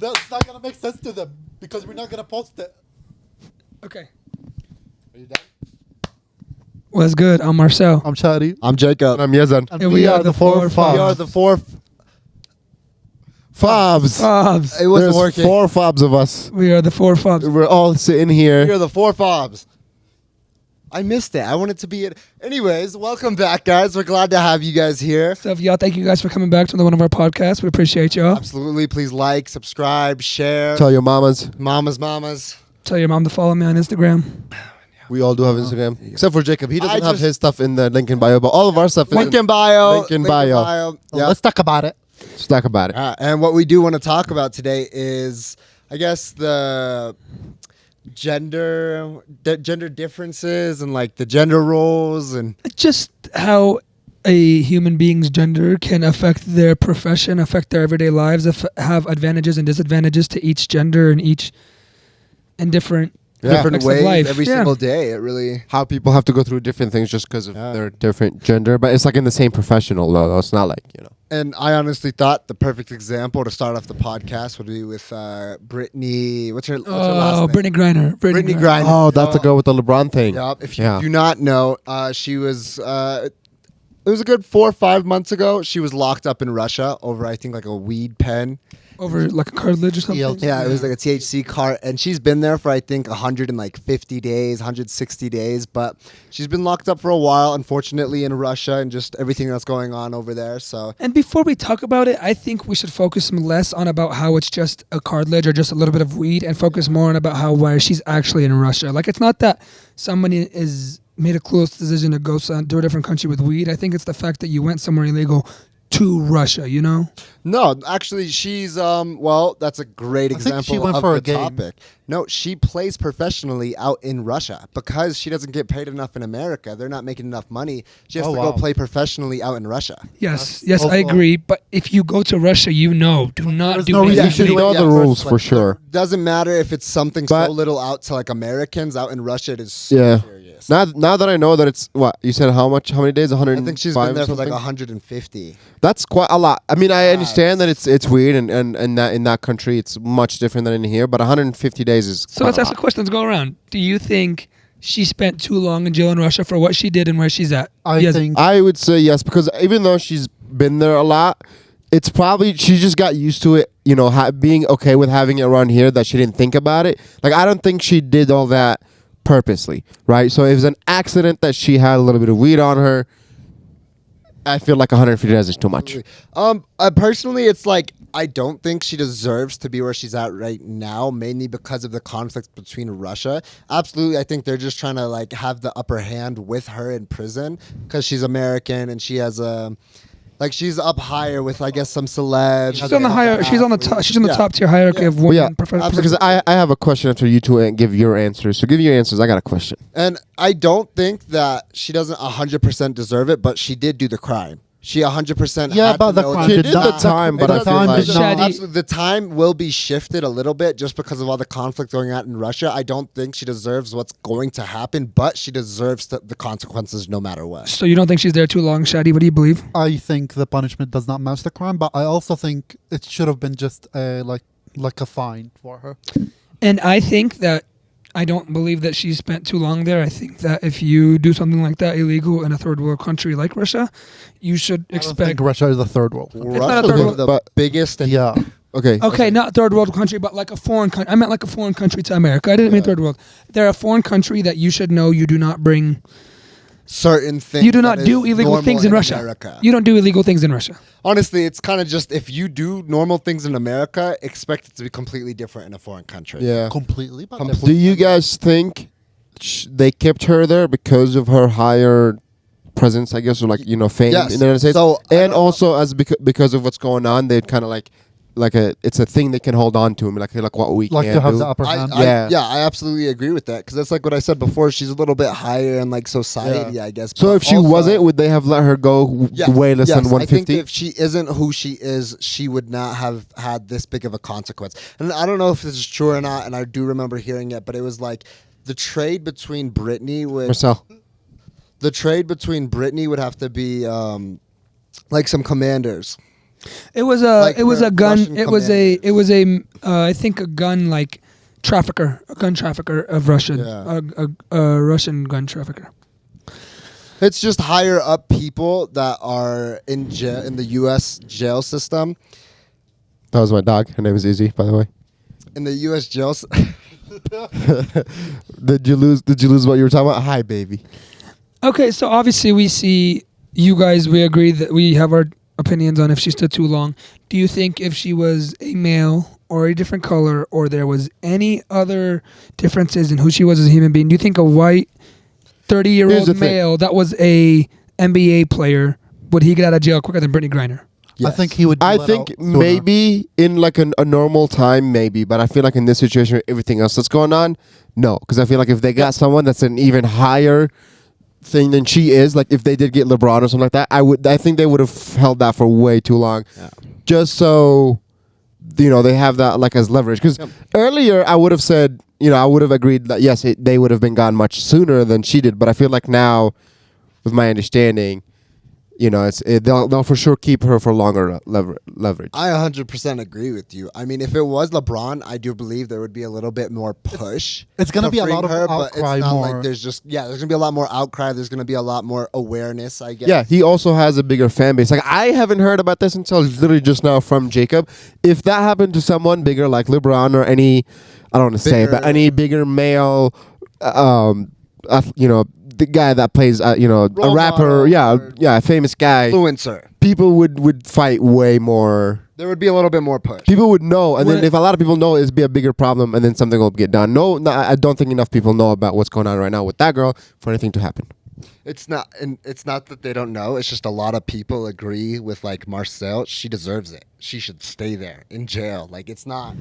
That's not gonna make sense to them because we're not gonna post it. Okay. Are you done? What's good? I'm Marcel. I'm shadi. I'm Jacob. I'm Yazan. And we are the four We are the four. F.o.b.s. F.o.b.s. It wasn't There's working. 4 F.o.b.s of us. We are the four F.o.b.s. We're all sitting here. We are the four F.o.b.s. I missed it. I wanted to be it. Anyways, welcome back, guys. We're glad to have you guys here. So, y'all, thank you guys for coming back to one of our podcasts. We appreciate y'all. Absolutely. Please like, subscribe, share. Tell your mamas. Mamas. Tell your mom to follow me on Instagram. We all do have Instagram. Except for Jacob. He doesn't have just- his stuff in the link in bio, but all of our stuff is Link in bio. Link in bio. Yeah. Let's talk about it. Let's talk about it. And what we do want to talk about today is, I guess, the gender differences and like the gender roles and Just how a human being's gender can affect their profession, affect their everyday lives, have advantages and disadvantages to each gender and different different aspects of ways life. every Yeah. single day. It really. How people have to go through different things just because of Yeah. their different gender. But it's like in the same professional, though. It's not like, you know. And I honestly thought the perfect example to start off the podcast would be with Brittany. What's her last name? Brittany Griner. Brittany Griner. Oh, that's the girl with the LeBron thing. Yup. If you Yeah. do not know, she was. It was a good 4 or 5 months ago. She was locked up in Russia over, I think, like a weed pen. Over like a cartilage or something. Yeah, it was like a THC cart, and she's been there for I think 150 days, 160 days. But she's been locked up for a while, unfortunately, in Russia, and just everything that's going on over there. So And before we talk about it, I think we should focus less on about how it's just a cartilage or just a little bit of weed, and focus more on about why she's actually in Russia. Like, it's not that somebody is made a close decision to go to a different country with weed. I think it's the fact that you went somewhere illegal to Russia, you know? no, actually, she's well, that's a great I think example she went of for the a game. topic. No, she plays professionally out in Russia because she doesn't get paid enough in America. They're not making enough money. She has Oh, to wow. go play professionally out in Russia. Yes, That's I also- agree. But if you go to Russia, do not There's do no reason anything. You should do know it. the Yeah, rules first, for like, sure. Doesn't matter if it's something But- so little out to like Americans out in Russia. It is so Yeah. serious. Now that I know that it's, what, you said how many days? 105 I think she's been there or for like something? 150. That's quite a lot. I mean, I Yeah, understand that it's weird and that in that country it's much different than in here, but 150 days is So quite let's a ask the lot. questions go around. Do you think she spent too long in jail in Russia for what she did and where she's at? I Yes. think I would say yes, because even though she's been there a lot, it's probably she just got used to it, you know, being okay with having it around here, that she didn't think about it. Like, I don't think she did all that purposely, right? So if it's an accident that she had a little bit of weed on her, I feel like 150 days is too much. Personally, it's like I don't think she deserves to be where she's at right now, mainly because of the conflict between Russia. Absolutely, I think they're just trying to like have the upper hand with her in prison because she's American and she has a. Like, she's up higher with, I guess, some celebs. She's on the higher. She's on the top. She's on the Yeah. top tier hierarchy of Well, women. yeah, absolutely. because I have a question after you two give your answers. So give your answers. I got a question. And I don't think that she doesn't 100% deserve it, but she did do the crime. She 100% Yeah, had but to the know crime that- She did did not. the time, but the I feel time like did not. Shadi- Absolutely. The time will be shifted a little bit just because of all the conflict going on in Russia. I don't think she deserves what's going to happen, but she deserves the consequences no matter what. So you don't think she's there too long, Shadi? What do you believe? I think the punishment does not match the crime, but I also think it should have been just like a fine for her. And I think that I don't believe that she spent too long there. I think that if you do something like that illegal in a third world country like Russia, you should I don't expect. think Russia is a third world. not a Russia's third one world- of the but- biggest and Yeah. Okay. Okay, not third world country, but like a foreign country. I meant like a foreign country to America. I didn't mean third world. They're a foreign country that you should know you do not bring. certain things. You do not that do is illegal normal things in Russia. America. You don't do illegal things in Russia. Honestly, it's kind of just if you do normal things in America, expect it to be completely different in a foreign country. Yeah. Completely. But Do you guys think they kept her there because of her higher presence, I guess, or like, you know, fame Yes. in the United States? So, I and don't also as because of what's going on, they'd kind of like it's a thing they can hold on to, like what we like can to have do. the upper hand? I absolutely agree with that because that's like what I said before. She's a little bit higher in like society, I guess. So but if she also- wasn't, would they have let her go way less than I think 150? if she isn't who she is, she would not have had this big of a consequence. And I don't know if this is true or not, and I do remember hearing it, but it was like the trade between Britney with Marcel. the trade between Britney would have to be like some commanders. It was a Like it was a gun. Russian It was a I think a gun trafficker of Russia, a Russian gun trafficker. It's just higher up people that are in jail in the U.S. jail system. That was my dog. Her name is Izzy, by the way. In the U.S. jail. Did you lose what you were talking about? Hi, baby. Okay, so obviously we see you guys. We agree that we have our opinions on if she stood too long. Do you think if she was a male or a different color, or there was any other differences in who she was as a human being, do you think a white 30-year-old male that was a NBA player, would he get out of jail quicker than Brittany Griner? Yes. I think he would. I think maybe in like a normal time, maybe, but I feel like in this situation, with everything else that's going on, no, because I feel like if they got someone that's an even higher thing than she is, like if they did get LeBron or something like that, I think they would have held that for way too long, just so they have that like as leverage. Because earlier I would have said, I would have agreed that yes, they would have been gone much sooner than she did, but I feel like now, with my understanding, they'll for sure keep her for longer leverage. I 100% agree with you. I mean, if it was LeBron, I do believe there would be a little bit more push. It's going to be a lot of her, outcry. But it's not more. like there's going to be a lot more outcry. There's going to be a lot more awareness, I guess. Yeah, he also has a bigger fan base. Like, I haven't heard about this until literally just now from Jacob. If that happened to someone bigger like LeBron or any, I don't want to say, but any bigger male, the guy that plays, a rapper, a famous guy, influencer, people would fight way more. There would be a little bit more push. People would know, and then if a lot of people know, it'd be a bigger problem, and then something will get done. No, I don't think enough people know about what's going on right now with that girl for anything to happen. It's not that they don't know. It's just a lot of people agree with like Marcel. She deserves it. She should stay there in jail. Like it's not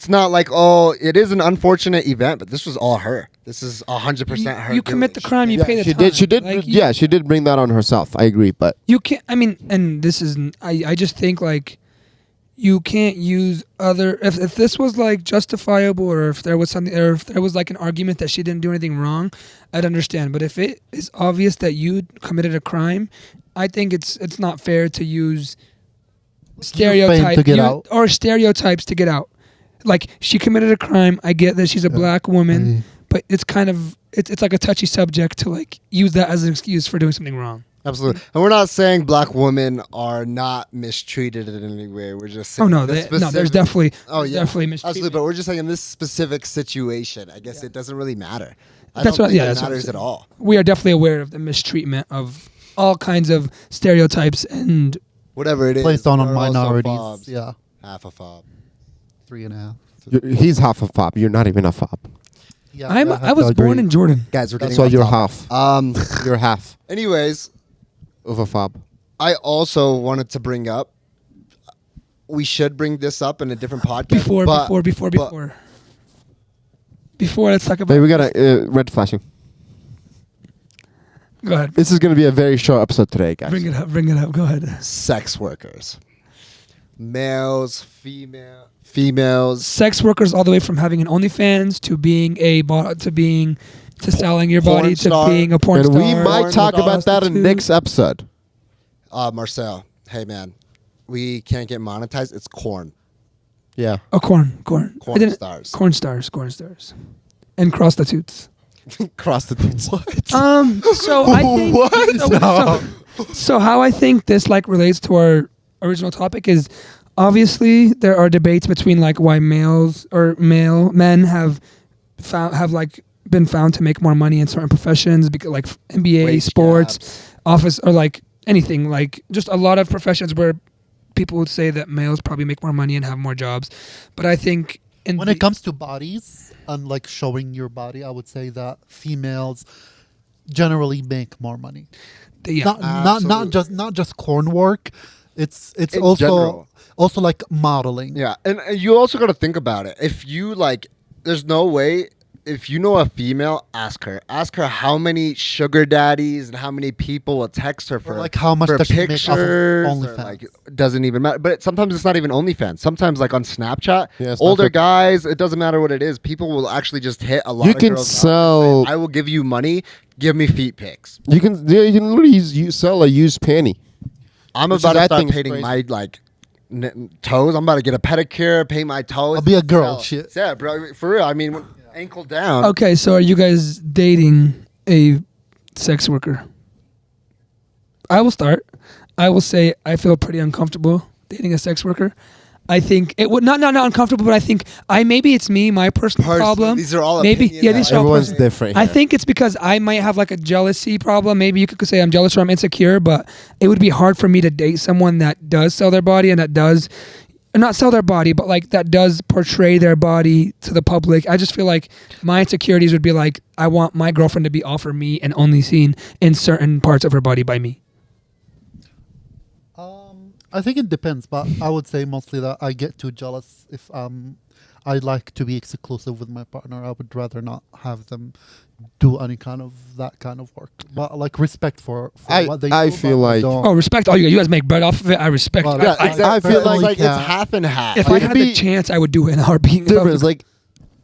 like, oh, it is an unfortunate event, but this was all her. This is 100% her. You commit the crime, you pay the time. She did. She did bring that on herself. I agree, but you can't. I mean, and this is. I just think like you can't use other. If this was like justifiable, or if there was something, or if there was like an argument that she didn't do anything wrong, I'd understand. But if it is obvious that you committed a crime, I think it's not fair to use stereotypes to get out. Like she committed a crime. I get that she's a black woman, but it's kind of it's like a touchy subject to like use that as an excuse for doing something wrong. Absolutely. And we're not saying black women are not mistreated in any way. We're just saying there's definitely definitely mistreatment. Absolutely, but we're just saying in this specific situation, I guess it doesn't really matter. That's what matters at all. We are definitely aware of the mistreatment of all kinds of stereotypes and whatever it is. Placed on minorities. Yeah. Half a fob. 3.5. He's half a fob. You're not even a fob. Yeah, I was born in Jordan. Guys, we're getting so you're topic. half. You're half Anyways, of a fob. I also wanted to bring up. We should bring this up in a different podcast. Before, let's talk about. Hey, we got a red flashing. Go ahead. This is going to be a very short episode today, guys. Bring it up. Go ahead. Sex workers, males, females. Sex workers, all the way from having an OnlyFans to being to selling your body to being a porn star. And we might talk about that in the next episode. Marcel, hey man, we can't get monetized. It's corn. Yeah. Oh, corn stars. Corn stars. And prostitutes. Prostitutes. What? So I think. What? So how I think this like relates to our original topic is obviously there are debates between like why men have been found to make more money in certain professions, because like NBA, wage sports, jobs, office, or like anything, like just a lot of professions where people would say that males probably make more money and have more jobs. But I think when it comes to bodies and like showing your body, I would say that females generally make more money. Not just corn work. It's also like modeling. Yeah, and you also got to think about it. If you like, there's no way. If you know a female, ask her how many sugar daddies and how many people will text her for like how much for does she make off of pictures. OnlyFans? Like, doesn't even matter. But sometimes it's not even OnlyFans. Sometimes like on Snapchat, Yeah, older Snapchat. guys, it doesn't matter what it is. People will actually just hit a lot. You of can girls up sell- and say, I will give you money. Give me feet pics. You can literally sell a used panty. I'm Which about is, to I start think, painting crazy. my like toes. I'm about to get a pedicure, paint my toes. I'll be a girl. Hell, Shit. Yeah, bro. For real. I mean, ankle down. Okay, so are you guys dating a sex worker? I will start. I will say I feel pretty uncomfortable dating a sex worker. I think it would not uncomfortable, but I think maybe it's me, my personal problem. These are all maybe opinions. these are all Everyone's personal. different. I here. think it's because I might have like a jealousy problem. Maybe you could say I'm jealous or I'm insecure, but it would be hard for me to date someone that does sell their body and that does not sell their body, but like that does portray their body to the public. I just feel like my insecurities would be like, I want my girlfriend to be all for me and only seen in certain parts of her body by me. I think it depends, but I would say mostly that I get too jealous if I like to be exclusive with my partner. I would rather not have them do any kind of that kind of work. But like respect for what they do. I feel but I like- don't- Oh, respect all you guys. You guys make bread off of it. I respect. Well, I- Yeah, I- exactly. I feel It's like Yeah. it's half and half. if It I could had the be- chance, I would do it in a heartbeat. difference. Like,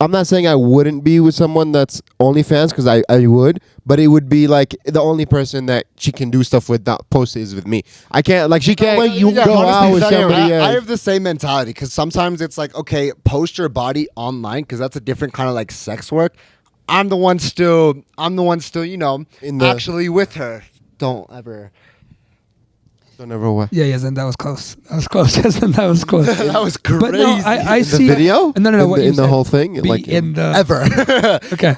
I'm not saying I wouldn't be with someone that's OnlyFans because I would, but it would be like the only person that she can do stuff with that post is with me. I can't like she can't way you go honestly out with say, somebody. I else. have the same mentality because sometimes it's like, okay, post your body online because that's a different kind of like sex work. I'm the one still, you know, In the- actually with her. Don't ever. Don't ever what. Yeah, yes, and that was close. That was close. Yes, and that was close. That was crazy. But no, I The see video? No. In What the, you in the said. whole thing, Be like in the ever. Okay.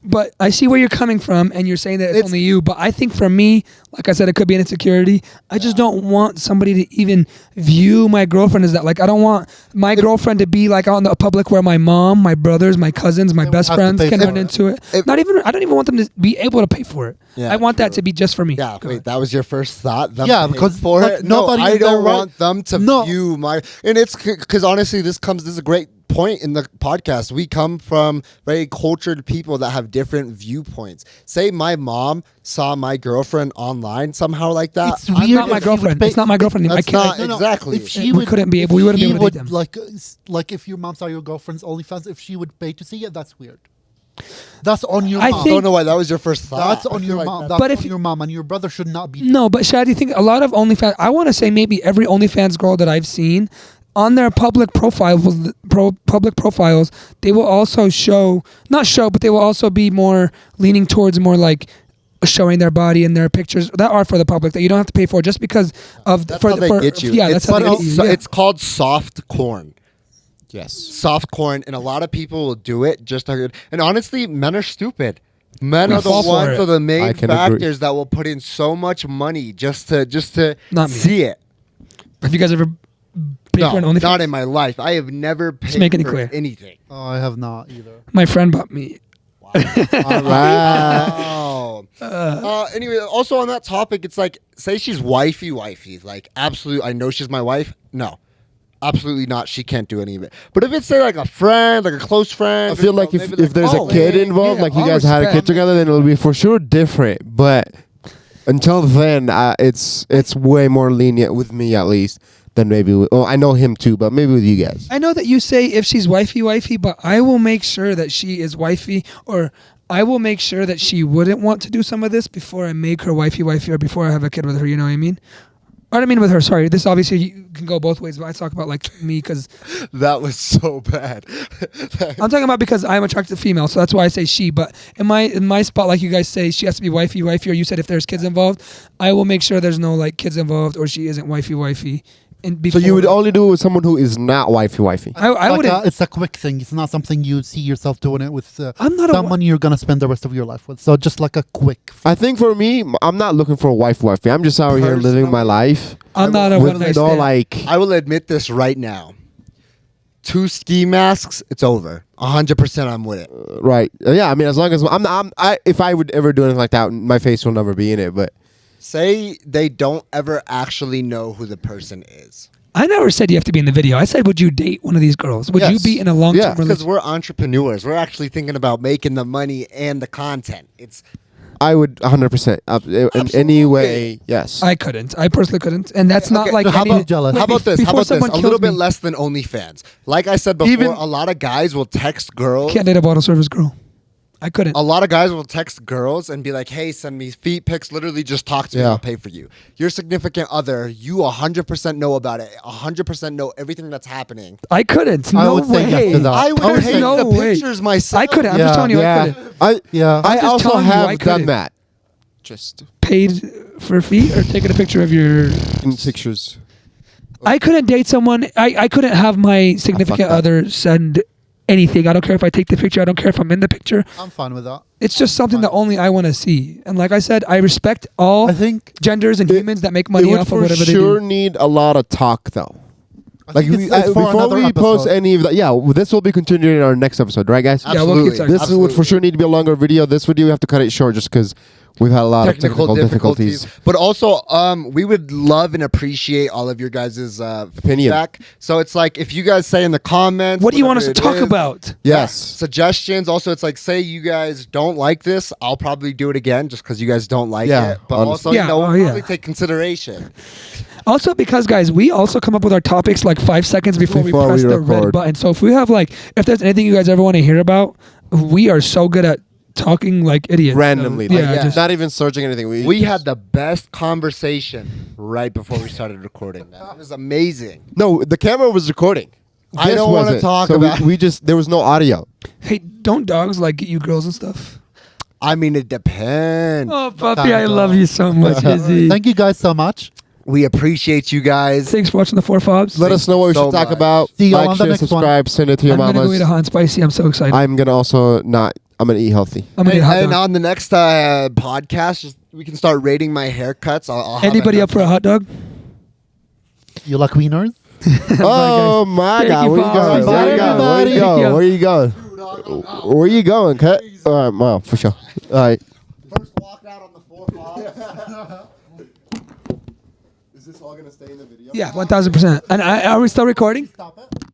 But I see where you're coming from, and you're saying that it's It's- only you. But I think for me, like I said, it could be an insecurity. I just don't want somebody to even view my girlfriend as that. Like, I don't want my girlfriend to be like out in the public where my mom, my brothers, my cousins, my They would best have to friends pay can for run it. into it. If- I don't even want them to be able to pay for it. Yeah, I want that true. to be just for me. Yeah, Go wait, ahead. that was your first thought? Them Yeah, paying because, for like, it? nobody No, I in their don't right- want them to No. view my, and it's because honestly, this is a great point in the podcast. We come from very cultured people that have different viewpoints. Say my mom saw my girlfriend online somehow like that. It's I'm weird not my if she would girlfriend. pay- It's not my girlfriend anymore. I That's can't. not- Exactly. If she We would, couldn't be if able- we wouldn't be she able to date would, them. like if your mom saw your girlfriend's OnlyFans, if she would pay to see it, that's weird. That's on your I mom. I think- don't know why that was your first thought. That's I on feel your like mom. that's- That's But if on you- your mom, and your brother should not be. No, but Shadi, think a lot of OnlyFans. I want to say maybe every OnlyFans girl that I've seen on their public profiles, they will also but they will also be more leaning towards more like showing their body and their pictures that are for the public that you don't have to pay for just because of That's how they get you. Yeah, it's, that's how they get it's, you. Yeah. it's called soft corn. yes. Soft corn, and a lot of people will do it just to, and honestly, men are stupid. Men We are the fall for ones it. are the I main can factors agree. that will put in so much money just to Not me. see it. Have you guys ever paid No, for an OnlyFans? not in my life. I have never paid making it for clear. anything. Oh, I have not either. My friend bought me. All right. Wow. Anyway, also on that topic, it's like, say she's wifey. Like, absolutely, I know she's my wife. No, absolutely not. She can't do any of it. But if it's, say, like a friend, like a close friend. I feel like maybe if there's oh, a kid hey, involved, yeah, like you I'll guys had a kid respect. together, then it'll be for sure different. But until then, it's way more lenient with me at least than maybe. I know him too, but maybe with you guys. I know that you say if she's wifey, but I will make sure that she is wifey, or I will make sure that she wouldn't want to do some of this before I make her wifey, or before I have a kid with her. You know what I mean? I don't mean with her. Sorry, this obviously you can go both ways, but I talk about like me because That was so bad. I'm talking about because I'm attracted to female, so that's why I say she. But in my spot, like you guys say, she has to be wifey, or you said if there's kids involved, I will make sure there's no like kids involved, or she isn't wifey. And So before, you would only do it with someone who is not wifey. I Like wouldn't. it's a quick thing. It's not something you see yourself doing it with I'm not a someone you're gonna spend the rest of your life with. So just like a quick. I think for me, I'm not looking for a wifey. I'm just out here living my life I'm not a with one night no stand. like. I will admit this right now. 2 ski masks, it's over. 100% I'm with it. Right. Yeah. I mean, as long as if I would ever do anything like that, my face will never be in it. But Say they don't ever actually know who the person is. I never said you have to be in the video. I said, would you date one of these girls? Would you Yes. be in a long-term Yeah. Because relationship? we're entrepreneurs. We're actually thinking about making the money and the content. It's I would 100%. In any way, yes. I couldn't. I personally couldn't. And that's not Okay, like... how any- about jealous? Wait, how about this? How before about this? someone A kills little bit me, less than OnlyFans. Like I said before, Even- a lot of guys will text girls. Can't date a bottle service girl. I couldn't. A lot of guys will text girls and be like, "Hey, send me feet pics. Literally, just talk to me. Yeah. I'll pay for you." Your significant other, you 100% know about it. 100% know everything that's happening. I couldn't. I No would say yes way. to that. I would I would have say taken no the way. pictures myself. I couldn't. I'm Yeah. just telling you, I Yeah, couldn't. Yeah. I just also telling you, I have couldn't. done that. Just Paid for feet or taking a picture of your. in pictures. I couldn't date someone. I couldn't have my significant that. other send anything. I don't care if I take the picture. I don't care if I'm in the picture. I'm fine with that. It's just something that only I want to see. And like I said, I respect all I think genders and humans that make It money would off of for whatever sure they do. need a lot of talk though. Like it's for before another we post episode. any of that, yeah, this will be continued in our next episode, right, guys? Yeah, we'll keep Absolutely. talking. This would for sure need to be a longer video. This video we have to cut it short just because we've had a lot of technical difficulties. But also, we would love and appreciate all of your guys' Opinion. feedback. So it's like if you guys say in the comments, What do you want us to whatever it talk is, about? Yes. suggestions. Also, it's like say you guys don't like this, I'll probably do it again just because you guys don't like Yeah, it. But honestly. also, Yeah, we'll oh, yeah. probably take consideration. Also, because guys, we also come up with our topics like 5 seconds before we Before press we the red record. button. So if we have if there's anything you guys ever want to hear about, we are so good at talking like idiots. Randomly. So, Like, yeah, just not even searching anything. We had the best conversation right before we started recording. Man. It was amazing. No, the camera was recording. I This don't wanna wasn't. talk So about- we just there was no audio. hey, don't dogs like get you girls and stuff? I mean, it depends. Oh, puppy, I love you so much, Izzy. Thank you guys so much. We appreciate you guys. Thanks for watching the 4 F.o.b.s. Let us know what we so should talk much. about. See y'all Like, on the share, next one. subscribe, send it to your I'm gonna go eat mamas. a hot and spicy. I'm so excited. I'm gonna also not. I'm gonna eat healthy. I'm gonna And, eat a hot and dog. on the next podcast, we can start rating my haircuts. I'll have Anybody up for a hot dog? You like wieners? Oh my Thank God! you, Where you Bob. going? Where you going? Where you Thank going? you. Where you going? Where you going? Cut. All right, well, for sure. All right. First walked out on the 4 Is this all gonna stay in the video? Yeah, 1000%. And are we still recording? Stop it.